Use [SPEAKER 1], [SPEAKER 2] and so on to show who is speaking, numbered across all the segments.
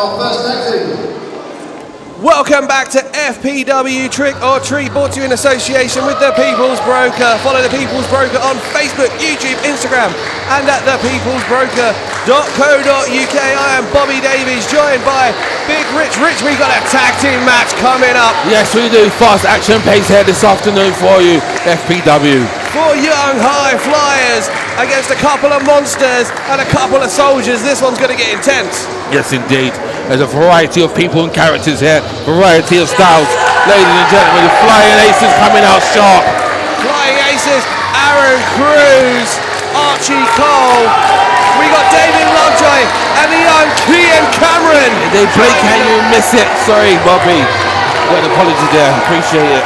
[SPEAKER 1] our first tag team.
[SPEAKER 2] Welcome back to FPW Trick or Treat, brought to you in association with The People's Broker. Follow The People's Broker on Facebook, YouTube, Instagram, and at thepeoplesbroker.co.uk. I am Bobby Davies, joined by Big Rich. Rich, we got a tag team match coming up.
[SPEAKER 3] Yes, we do. Fast action pace here this afternoon for you, FPW.
[SPEAKER 2] 4 young high flyers against a couple of monsters and a couple of soldiers. This one's going to get intense.
[SPEAKER 3] Yes, indeed. There's a variety of people and characters here, variety of styles. Ladies and gentlemen, the Flying Aces coming out sharp.
[SPEAKER 2] Flying Aces, Cruce, Archie Cole. We got David Lovejoy and the young Kian Camron.
[SPEAKER 3] If they play Can You Miss It? Sorry, Bobby. Got an apology there. Appreciate it.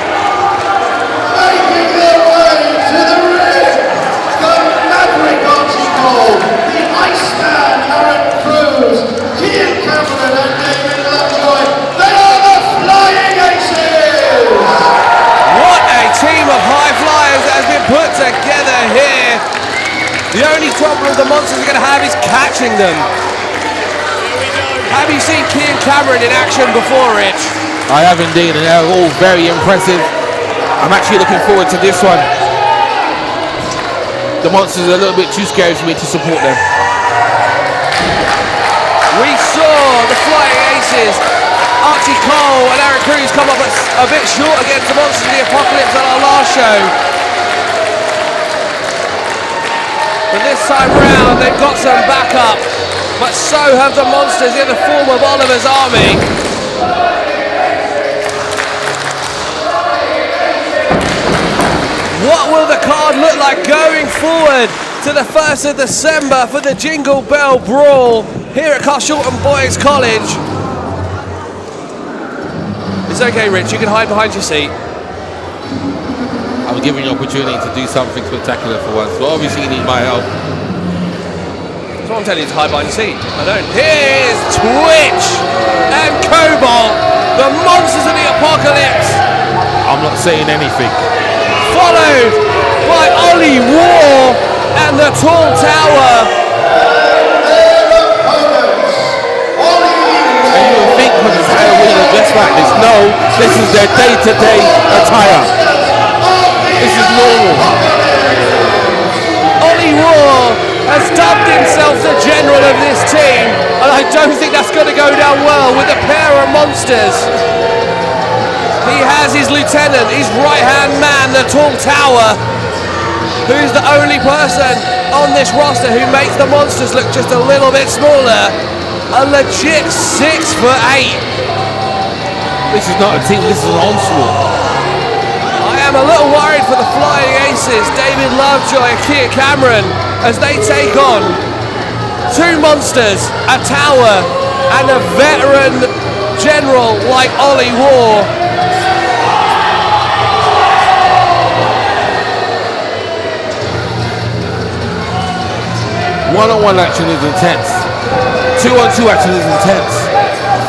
[SPEAKER 1] Making their way to the ring, the Maverick Archie Cole, the Iceman Cruce, Kian Camron and David Lovejoy. They are the Flying Aces!
[SPEAKER 2] What a team of high flyers that has been put together here. The only problem the monsters are going to have is catching them. Have you seen Kian Camron in action before, Rich?
[SPEAKER 3] I have indeed, and they're all very impressive. I'm actually looking forward to this one. The monsters are a little bit too scary for me to support them.
[SPEAKER 2] We saw the Flying Aces, Archie Cole and Cruce come up a bit short against the Monsters of the Apocalypse on our last show. But this time round they've got some backup, but so have the Monsters in the form of Oliver's army. What will the card look like going forward to the 1st of December for the Jingle Bell Brawl here at Carshalton Boys College? It's okay, Rich, you can hide behind your seat.
[SPEAKER 3] I'm giving you an opportunity to do something spectacular for once, but obviously you need my help.
[SPEAKER 2] That's what I'm telling you, to hide behind your seat. I don't. Here's Twitch and Cobalt, the Monsters of the Apocalypse.
[SPEAKER 3] I'm not saying anything.
[SPEAKER 2] Followed by Ollie War and the Tall Tower.
[SPEAKER 3] And you would think because it's Halloween and dressed like this. No, this is their day-to-day attire. This is normal.
[SPEAKER 2] Ollie War has dubbed himself the general of this team, and I don't think that's going to go down well with a pair of monsters. He has his lieutenant, his right-hand man, the Tall Tower, who's the only person on this roster who makes the monsters look just a little bit smaller. A legit 6'8".
[SPEAKER 3] This is not a team, this is an onslaught.
[SPEAKER 2] I am a little worried for the Flying Aces, David Lovejoy and Kian Camron, as they take on two monsters, a tower, and a veteran general like Ollie War.
[SPEAKER 3] One-on-one action is intense. Two-on-two action is intense.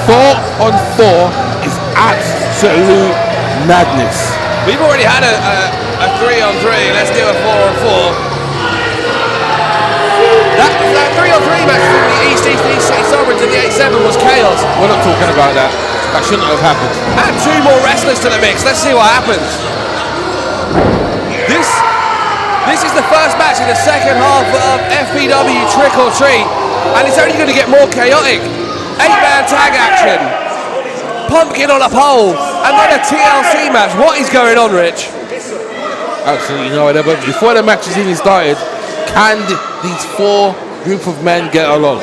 [SPEAKER 3] 4-on-4 is absolute madness.
[SPEAKER 2] We've already had a 3-on-3. Let's do a 4-on-4. That 3-on-3 match from the East City Sovereigns in the 8-7 was chaos.
[SPEAKER 3] We're not talking about that. That shouldn't have happened.
[SPEAKER 2] Add two more wrestlers to the mix. Let's see what happens. This is the first match in the second half of FPW Trick or Treat, and it's only going to get more chaotic. 8-man tag action, pumpkin on a pole, and then a TLC match. What is going on, Rich?
[SPEAKER 3] Absolutely no idea, but before the match has even started, can these four group of men get along?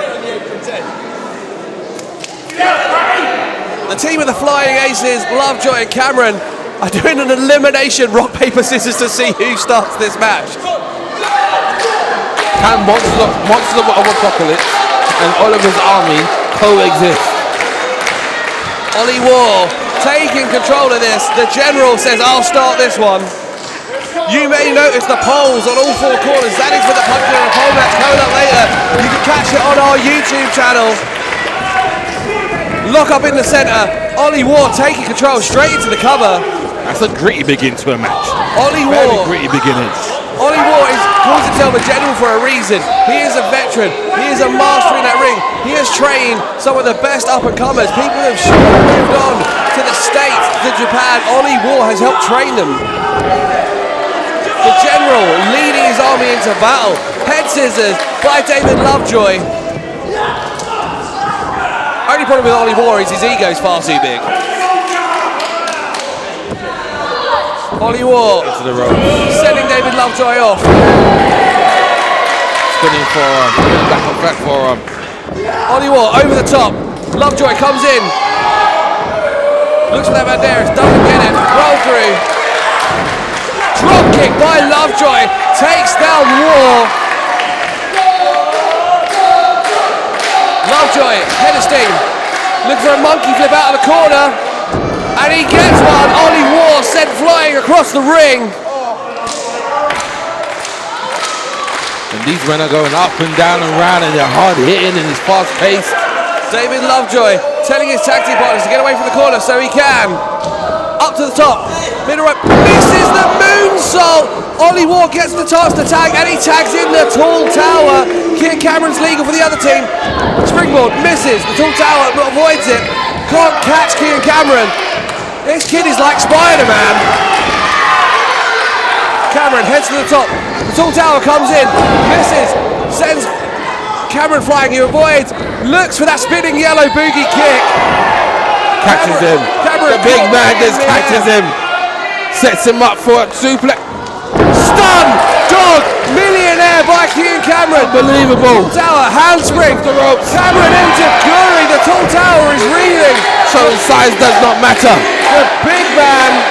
[SPEAKER 2] The team of the Flying Aces, Lovejoy and Camron, are doing an elimination rock, paper, scissors to see who starts this match.
[SPEAKER 3] Can Monsters of Apocalypse and Oliver's army coexist?
[SPEAKER 2] Ollie War taking control of this. The general says, I'll start this one. You may notice the poles on all four corners. That is for the pumpkin on a pole match coming up later. You can catch it on our YouTube channel. Lock up in the center. Ollie War taking control straight into the cover.
[SPEAKER 3] That's a gritty beginning to a match.
[SPEAKER 2] Ollie
[SPEAKER 3] Very
[SPEAKER 2] War.
[SPEAKER 3] gritty beginning.
[SPEAKER 2] Ollie War is calls himself a general for a reason. He is a veteran. He is a master in that ring. He has trained some of the best up-and-comers. People have moved on to the States, to Japan. Ollie War has helped train them. The general leading his army into battle. Head scissors by David Lovejoy. Only problem with Ollie War is his ego's far too big. Ollie War
[SPEAKER 3] into the rope.
[SPEAKER 2] sending David Lovejoy off.
[SPEAKER 3] Spinning forearm. Back forearm.
[SPEAKER 2] Ollie War over the top. Lovejoy comes in. Looks for that Banderas. Doesn't get it. Roll through. Drop kick by Lovejoy. Takes down War. Lovejoy, head of steam. Looking for a monkey flip out of the corner. And he gets one. Ollie War sent flying across the ring.
[SPEAKER 3] And these men are going up and down and round, and they're hard hitting and it's fast paced.
[SPEAKER 2] David Lovejoy telling his tag team partners to get away from the corner so he can. Up to the top. Middle rope. Misses the moonsault. Ollie War gets the chance to tag and he tags in the tall tower. Kian Cameron's legal for the other team. Springboard misses. The tall tower avoids it. Can't catch Kian Cameron. This kid is like Spider-Man. Cameron heads to the top. The tall tower comes in. Misses. Sends Cameron flying. He avoids. Looks for that spinning yellow boogie kick.
[SPEAKER 3] Catches him.
[SPEAKER 2] Cameron,
[SPEAKER 3] the big man just catches him. Sets him up for a suplex.
[SPEAKER 2] Stun! Dog! Millionaire by Kian Cameron.
[SPEAKER 3] Unbelievable.
[SPEAKER 2] Tall tower, handspring.
[SPEAKER 3] The ropes.
[SPEAKER 2] Cameron into Curry. The tall tower is reeling.
[SPEAKER 3] So size does not matter.
[SPEAKER 2] The big man.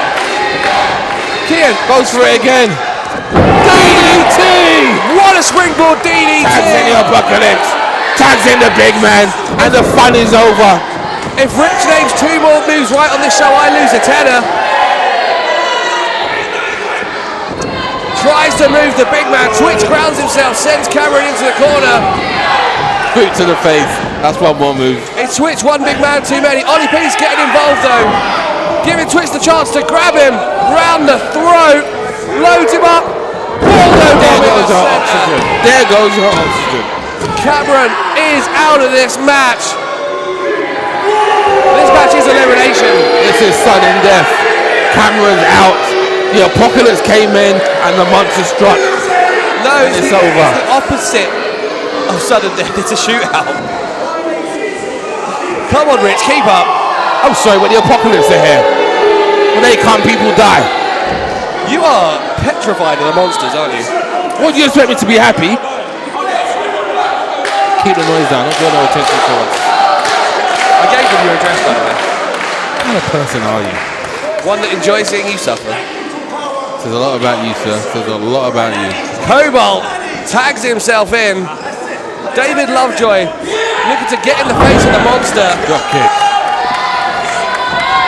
[SPEAKER 2] Kian
[SPEAKER 3] Goes for it again. DDT!
[SPEAKER 2] What a springboard DDT!
[SPEAKER 3] Tags in the apocalypse. Tags in the big man. And the fun is over.
[SPEAKER 2] If Rich names 2 more moves right on this show, I lose a tenner. Tries to move the big man. Twitch grounds himself, sends Cameron into the corner.
[SPEAKER 3] Boot to the face. That's one more move.
[SPEAKER 2] It's Twitch, one big man too many. Ollie P's getting involved though. Giving Twitch the chance to grab him round the throat. Loads him up.
[SPEAKER 3] There goes her oxygen. There goes her oxygen.
[SPEAKER 2] Cameron is out of this match. This match is elimination.
[SPEAKER 3] This is sudden death. Cameron's out. The apocalypse came in and the monster struck.
[SPEAKER 2] No,
[SPEAKER 3] it's over.
[SPEAKER 2] It's the opposite of sudden death. It's a shootout. Come on, Rich, keep up.
[SPEAKER 3] I'm sorry, but the apocalypse are here. When they come, people die.
[SPEAKER 2] You are petrified of the monsters, aren't you?
[SPEAKER 3] What do you expect me to be happy? Keep the noise down. Don't draw no attention to us.
[SPEAKER 2] I gave them your address, by the way.
[SPEAKER 3] What kind of person are you?
[SPEAKER 2] One that enjoys seeing you suffer.
[SPEAKER 3] Says a lot about you, sir. Says a lot about you.
[SPEAKER 2] Cobalt tags himself in. David Lovejoy looking to get in the face of the monster.
[SPEAKER 3] Drop kick.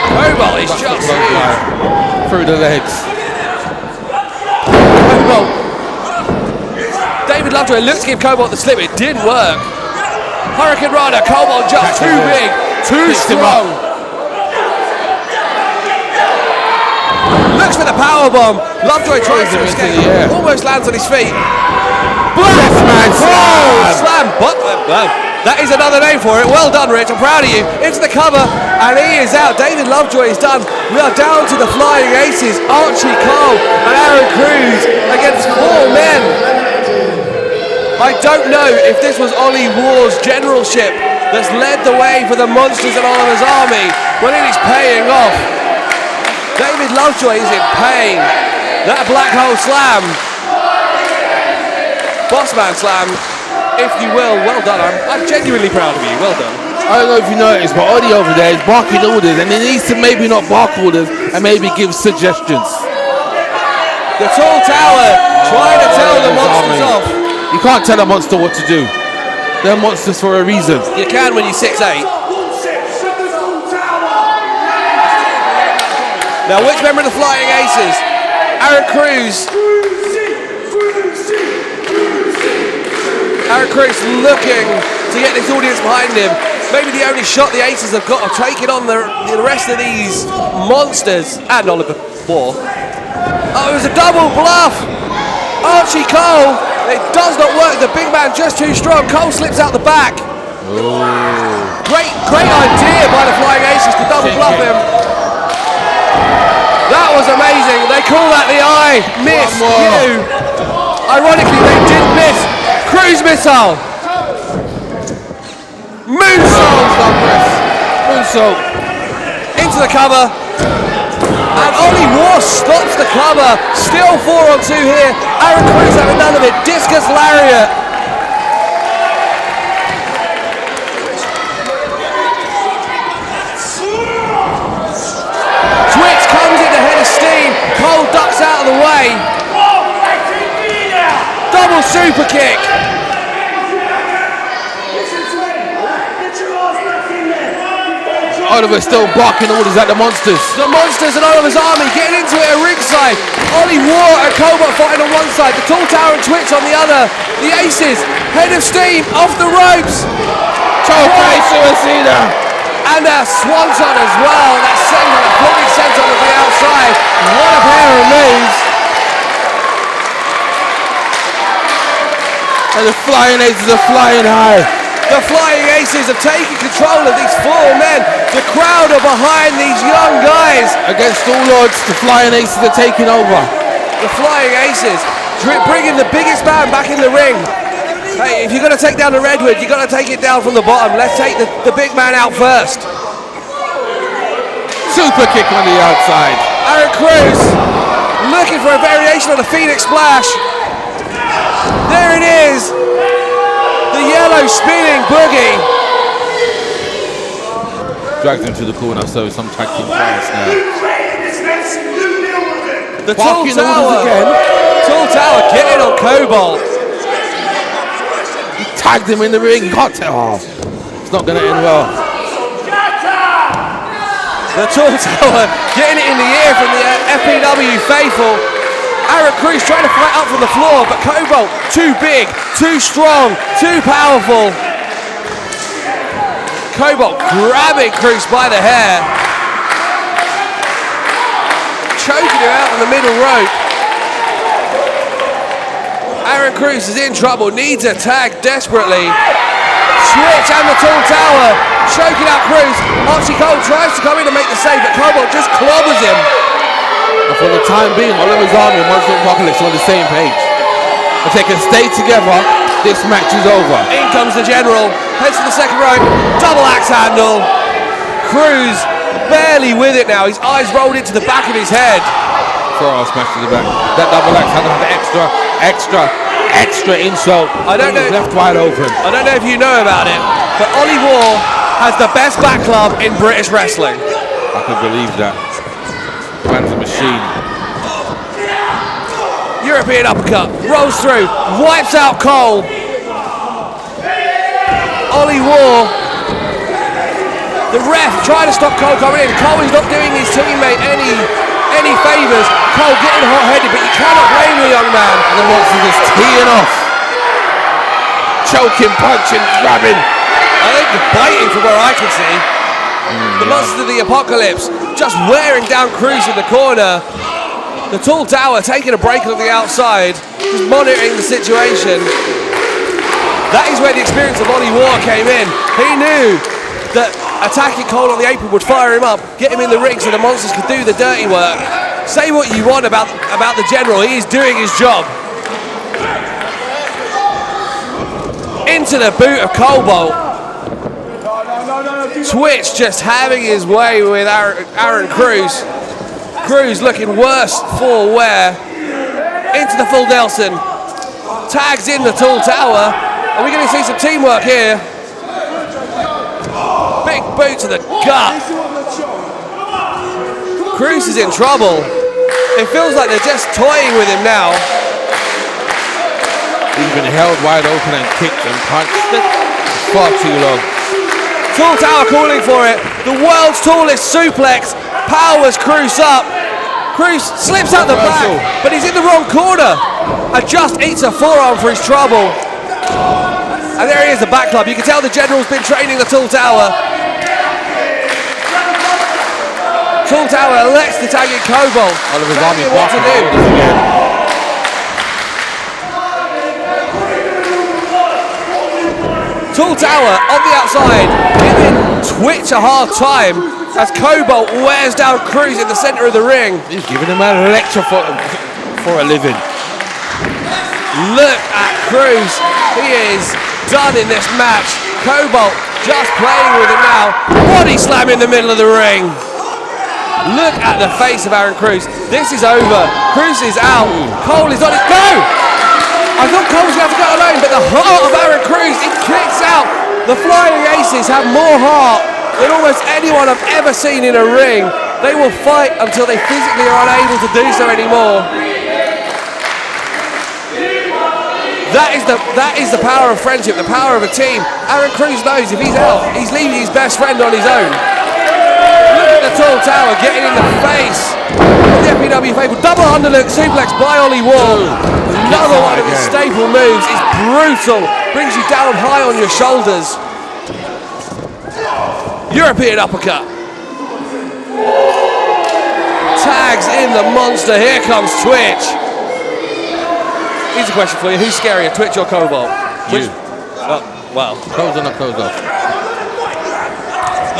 [SPEAKER 2] Cobalt is just
[SPEAKER 3] through the legs.
[SPEAKER 2] Cobalt. David Lovejoy looks to give Cobalt the slip. It didn't work. Hurricane Rana. Cobalt just too big, too strong. Looks for the powerbomb. Lovejoy tries to escape. Almost lands on his feet.
[SPEAKER 3] Yes, man.
[SPEAKER 2] Slam. But that is another name for it. Well done, Rich. I'm proud of you. Into the cover, and he is out. David Lovejoy is done. We are down to the flying aces. Archie, Cole, and Aaron Cruce against 4 men. I don't know if this was Ollie War's generalship that's led the way for the Monsters and Honors Army, but it is paying off. David Lovejoy is in pain. That black hole slam. Bossman slam, if you will. Well done. I'm genuinely proud of you. Well done.
[SPEAKER 3] I don't know if you noticed, but Ollie over there is barking orders, and he needs to maybe not bark orders and maybe give suggestions.
[SPEAKER 2] The tall tower trying to tell the monsters off.
[SPEAKER 3] You can't tell a monster what to do. They're monsters for a reason.
[SPEAKER 2] You can when you're 6'8". Now, which member of the Flying Aces? Aaron Cruce. Aaron Cruce looking to get this audience behind him. Maybe the only shot the Aces have got of taking on the rest of these monsters. And Oliver Moore. Oh, it was a double bluff. Archie Cole, it does not work. The big man just too strong. Cole slips out the back. Great idea by the Flying Aces to double bluff him. That was amazing. They call that the eye. Miss you. Ironically, they did miss. Cruise missile.
[SPEAKER 3] Moonsault.
[SPEAKER 2] Into the cover. And Ollie War stops the cover. Still 4-on-2 here. Aaron Cruce having none of it. Discus lariat. Twitch comes in ahead of steam. Cole ducks out of the way. Double super kick.
[SPEAKER 3] Oliver's still barking orders at the monsters.
[SPEAKER 2] The monsters and Oliver's army getting into it at ringside. Ollie War and Cobalt fighting on one side. The Tall Tower and Twitch on the other. The Aces, head of steam, off the ropes.
[SPEAKER 3] Suicida.
[SPEAKER 2] And a swanton as well. That senton, a floating senton on the outside. What a pair of moves.
[SPEAKER 3] And the Flying Aces are flying high.
[SPEAKER 2] The Flying Aces have taken control of these 4 men. The crowd are behind these young guys.
[SPEAKER 3] Against all odds, the Flying Aces are taking over.
[SPEAKER 2] The Flying Aces bringing the biggest man back in the ring. Hey, if you're going to take down the Redwood, you've got to take it down from the bottom. Let's take the big man out first.
[SPEAKER 3] Super kick on the outside.
[SPEAKER 2] Aaron Cruce looking for a variation on the Phoenix Splash. There it is. The yellow spinning boogie.
[SPEAKER 3] Dragged him to the corner, so some tag team fights now.
[SPEAKER 2] The Tall Tower again. Tall Tower getting on Cobalt.
[SPEAKER 3] He tagged him in the ring. Got it. Oh, it's not going to end well.
[SPEAKER 2] The Tall Tower getting it in the ear from the FPW faithful. Aaron Cruce trying to fight up from the floor, but Cobalt too big, too strong, too powerful. Cobalt grabbing Cruce by the hair, choking him out on the middle rope. Aaron Cruce is in trouble, needs a tag desperately. Switch and the Tall Tower choking out Cruce. Archie Cole tries to come in and make the save, but Cobalt just clobbers him.
[SPEAKER 3] And for the time being, Oliver's army and Monster Apocalypse are on the same page. If they can stay together, this match is over.
[SPEAKER 2] In comes the General, heads to the second rope, double axe handle. Cruise barely with it now, his eyes rolled into the back of his head.
[SPEAKER 3] Throw smash to the back. That double axe handle had extra insult.
[SPEAKER 2] I don't know.
[SPEAKER 3] Left wide open.
[SPEAKER 2] I don't know if you know about it, but Ollie War has the best back club in British wrestling.
[SPEAKER 3] I can believe that. Man's a machine.
[SPEAKER 2] European uppercut, rolls through, wipes out Cole. Ollie War, the ref trying to stop Cole coming in. Cole is not doing his teammate any favours. Cole getting hot-headed, but you cannot blame the young man.
[SPEAKER 3] And the monster is teeing off. Choking, punching, grabbing.
[SPEAKER 2] I think the biting from where I can see. The Monster of the Apocalypse just wearing down Cruce in the corner. The Tall Tower taking a break on the outside, just monitoring the situation. That is where the experience of Ollie War came in. He knew that attacking Cole on the apron would fire him up, get him in the ring so the monsters could do the dirty work. Say what you want about the General, he is doing his job. Into the boot of Cobalt. Twitch just having his way with Aaron Cruce. Cruise looking worse for wear. Into the full Nelson. Tags in the Tall Tower. Are we going to see some teamwork here? Big boot to the gut. Cruise is in trouble. It feels like they're just toying with him now.
[SPEAKER 3] He's been held wide open and kicked and punched far too long.
[SPEAKER 2] Tall Tower calling for it. The world's tallest suplex powers Cruce up. Cruce slips out the back, but he's in the wrong corner and just eats a forearm for his trouble. And there he is, the back club. You can tell the General's been training the Tall Tower. Tall Tower elects to tag in Cobalt.
[SPEAKER 3] Oliver's army
[SPEAKER 2] what to do. Tall Tower on the outside, giving Twitch a hard time as Cobalt wears down Cruce in the centre of the ring.
[SPEAKER 3] He's giving him a lecture for a living.
[SPEAKER 2] Look at Cruce. He is done in this match. Cobalt just playing with it now. Body slam in the middle of the ring. Look at the face of Aaron Cruce. This is over. Cruce is out. Cole is on it. Go! I thought Cole was going to have to go alone, but the heart of Aaron Cruce, it kicks out. The Flying Aces have more heart than almost anyone I've ever seen in a ring. They will fight until they physically are unable to do so anymore. That is the power of friendship, the power of a team. Aaron Cruce knows if he's out, he's leaving his best friend on his own. Look at the Tall Tower getting in the face of the FPW faithful. Double underlook suplex by Ollie Wall. Another one of his staple moves is brutal. Brings you down high on your shoulders. European uppercut. Tags in the monster. Here comes Twitch. Here's a question for you. Who's scarier, Twitch or Cobalt?
[SPEAKER 3] You.
[SPEAKER 2] Oh, well.
[SPEAKER 3] Close on or close off?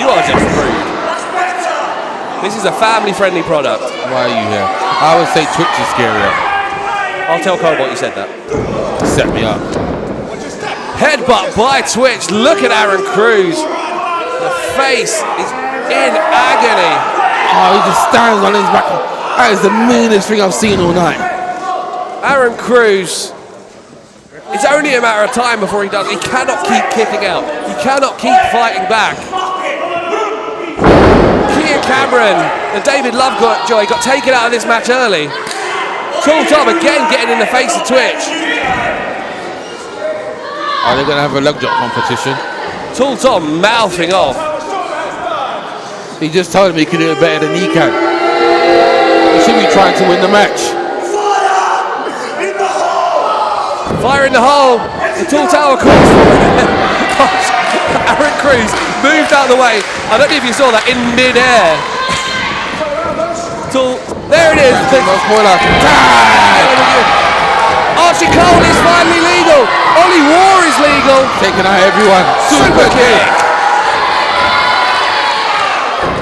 [SPEAKER 2] You are just rude. This is a family-friendly product.
[SPEAKER 3] Why are you here? I would say Twitch is scarier.
[SPEAKER 2] I'll tell Cobalt you said that.
[SPEAKER 3] Set me up.
[SPEAKER 2] Headbutt by Twitch. Look at Aaron Cruce. The face is in agony.
[SPEAKER 3] Oh, he just stands on his back. That is the meanest thing I've seen all night.
[SPEAKER 2] Aaron Cruce, it's only a matter of time before he does. He cannot keep kicking out. He cannot keep fighting back. Kian Camron and David Lovejoy got taken out of this match early. Tall Tom again getting in the face of Twitch.
[SPEAKER 3] Are they going to have a leg drop competition?
[SPEAKER 2] Tall Tom mouthing off.
[SPEAKER 3] He just told him he could do it better than he can. He should be trying to win the match.
[SPEAKER 2] Fire in the hole. The Tall Tower calls for it. Aaron Cruce moved out of the way. I don't know if you saw that in mid-air. There it is. Archie Cole is finally legal. Ollie War is legal.
[SPEAKER 3] Taking out everyone.
[SPEAKER 2] Super kick.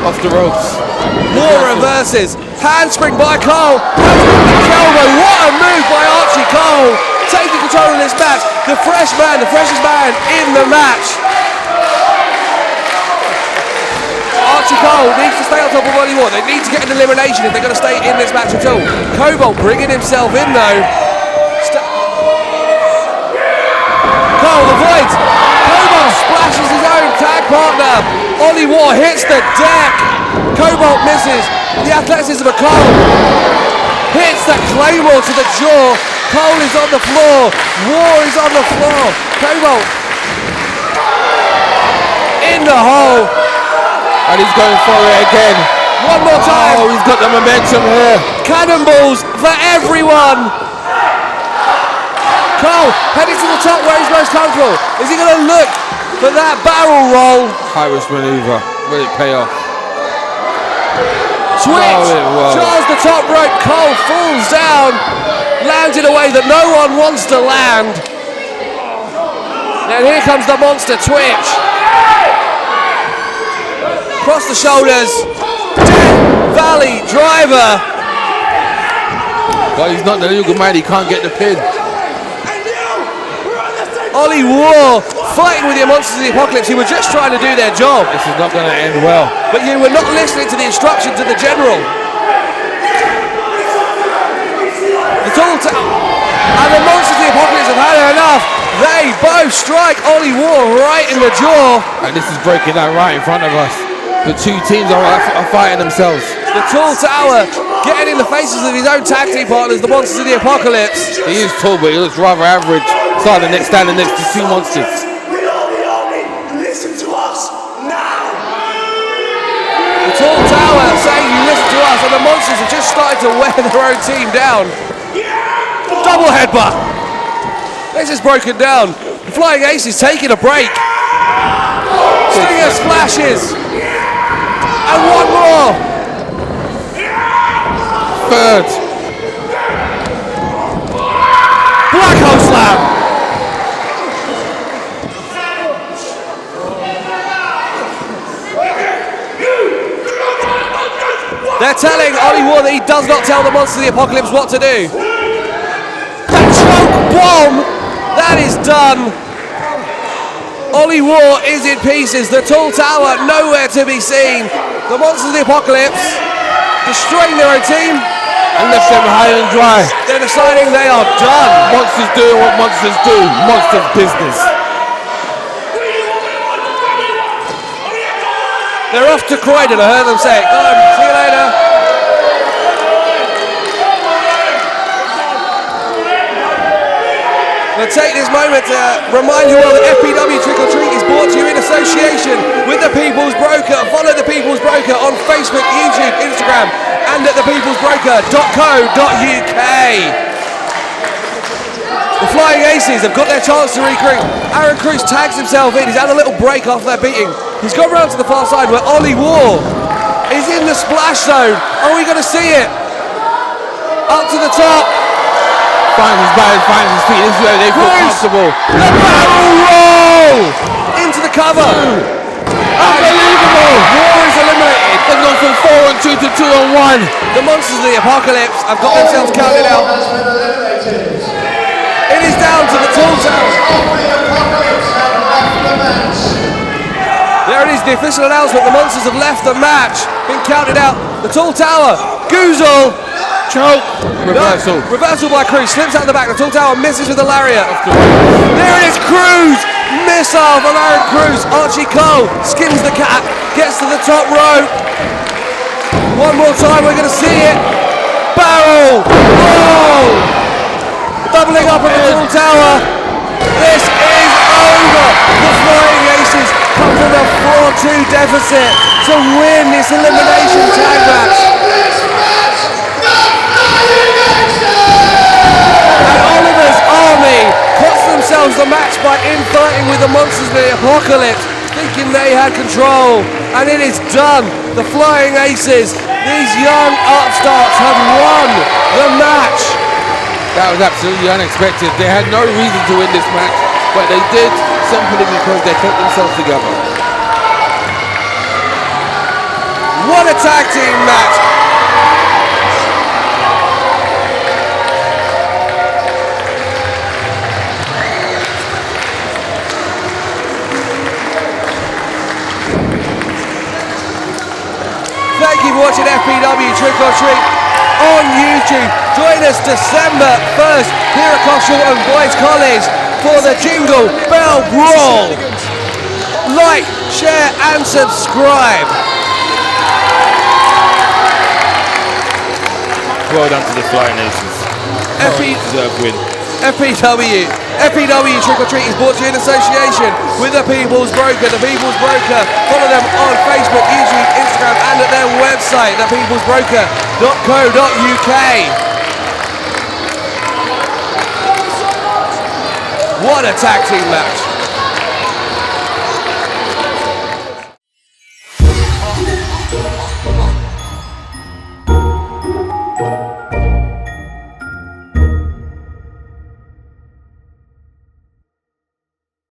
[SPEAKER 3] Off the ropes.
[SPEAKER 2] War reverses. Handspring by Cole. Handspring by elbow. What a move by Archie Cole. Taking control of this match. The freshest man in the match. Archie Cole needs to stay on top of what he wants. They need to get an elimination if they're going to stay in this match at all. Cobalt bringing himself in though. Cole avoids. Cobalt splashes his own tag partner. Ollie War hits the deck. Cobalt misses. The athleticism of Cole hits that claymore to the jaw. Cole is on the floor. War is on the floor. Cobalt in the hole.
[SPEAKER 3] And he's going for it again.
[SPEAKER 2] One more time.
[SPEAKER 3] Oh, he's got the momentum here.
[SPEAKER 2] Cannonballs for everyone. Cole heading to the top where he's most comfortable. Is he going to look for that barrel roll?
[SPEAKER 3] High-risk maneuver. Will it pay off?
[SPEAKER 2] Switch. Charles the top rope. Cole falls down. Lands in a way that no one wants to land. And here comes the monster Twitch. Across the shoulders. Death Valley driver.
[SPEAKER 3] Well, he's not the legal man. He can't get the pin.
[SPEAKER 2] Ollie War fighting with the monsters of the apocalypse who were just trying to do their job.
[SPEAKER 3] This is not going to end well.
[SPEAKER 2] But you were not listening to the instructions of the general. The Tall Tower and the monsters of the apocalypse have had enough. They both strike Ollie War right in the jaw.
[SPEAKER 3] And this is breaking down right in front of us. The two teams are fighting themselves.
[SPEAKER 2] The Tall Tower getting in the faces of his own tag team partners, the monsters of the apocalypse.
[SPEAKER 3] He is tall, but he looks rather average. Standing next to two monsters.
[SPEAKER 1] Listen to us now.
[SPEAKER 2] The Tall Tower saying you listen to us, and the monsters have just started to wear their own team down. Double headbutt. This is broken down. The Flying Aces taking a break. Stinger splashes. And one more.
[SPEAKER 3] Third.
[SPEAKER 2] Black hole slam. They're telling Ollie War that he does not tell the Monsters of the Apocalypse what to do. The choke bomb! That is done. Ollie War is in pieces. The tall tower nowhere to be seen. The Monsters of the Apocalypse destroying their own team.
[SPEAKER 3] And left them high and dry.
[SPEAKER 2] They're deciding they are done.
[SPEAKER 3] Monsters doing what monsters do. Monsters business.
[SPEAKER 2] They're off to Croydon, I heard them say. Go on, see you later. I'll take this moment to remind you all that FPW Trick or Treat is brought to you in association with The People's Broker. Follow The People's Broker on Facebook, YouTube, Instagram, and at thepeoplesbroker.co.uk. The Flying Aces have got their chance to recruit. Aaron Cruce tags himself in. He's had a little break after their beating. He's gone round to the far side where Ollie War is in the splash zone. Are we going to see it? Up to the top.
[SPEAKER 3] Finds his body, finds his feet. This is where they feel comfortable.
[SPEAKER 2] The barrel roll into the cover.
[SPEAKER 3] Unbelievable.
[SPEAKER 2] War is eliminated.
[SPEAKER 3] They've gone from 4 on 2 to 2 on 1.
[SPEAKER 2] The Monsters of the Apocalypse have got themselves counted out.
[SPEAKER 1] Has been eliminated.
[SPEAKER 2] It is down to the tall tower. There it is, the official announcement. The Monsters have left the match. Been counted out. The tall tower. Goozle.
[SPEAKER 3] Choke. Reversal.
[SPEAKER 2] No, reversal by Cruce. Slips out the back. The tall tower misses with the lariat. There it is. Cruise. Missile from Aaron Cruce. Archie Cole skins the cat. Gets to the top rope. One more time. We're going to see it. Barrel. Roll. Doubling up at the tall tower. This is over. The Flying Aces come from a 4-2 deficit to win this elimination tag match. And Oliver's army cost themselves the match by infighting with the Monsters of the Apocalypse, thinking they had control. And it is done. The Flying Aces, these young upstarts, have won the match.
[SPEAKER 3] That was absolutely unexpected. They had no reason to win this match, but they did simply because they kept themselves together.
[SPEAKER 2] What a tag team match! Thank you for watching FPW Trick or Treat on YouTube. Join us December 1st here at Coshall and Boys College for the Jingle Bell Brawl. Like, share and subscribe.
[SPEAKER 3] Well done to the Flying Aces. Deserved win.
[SPEAKER 2] FPW Trick or Treat is brought to you in association with The People's Broker. The People's Broker. Follow them on Facebook, YouTube, Instagram, and at their website, thepeoplesbroker.co.uk. What a tag team match.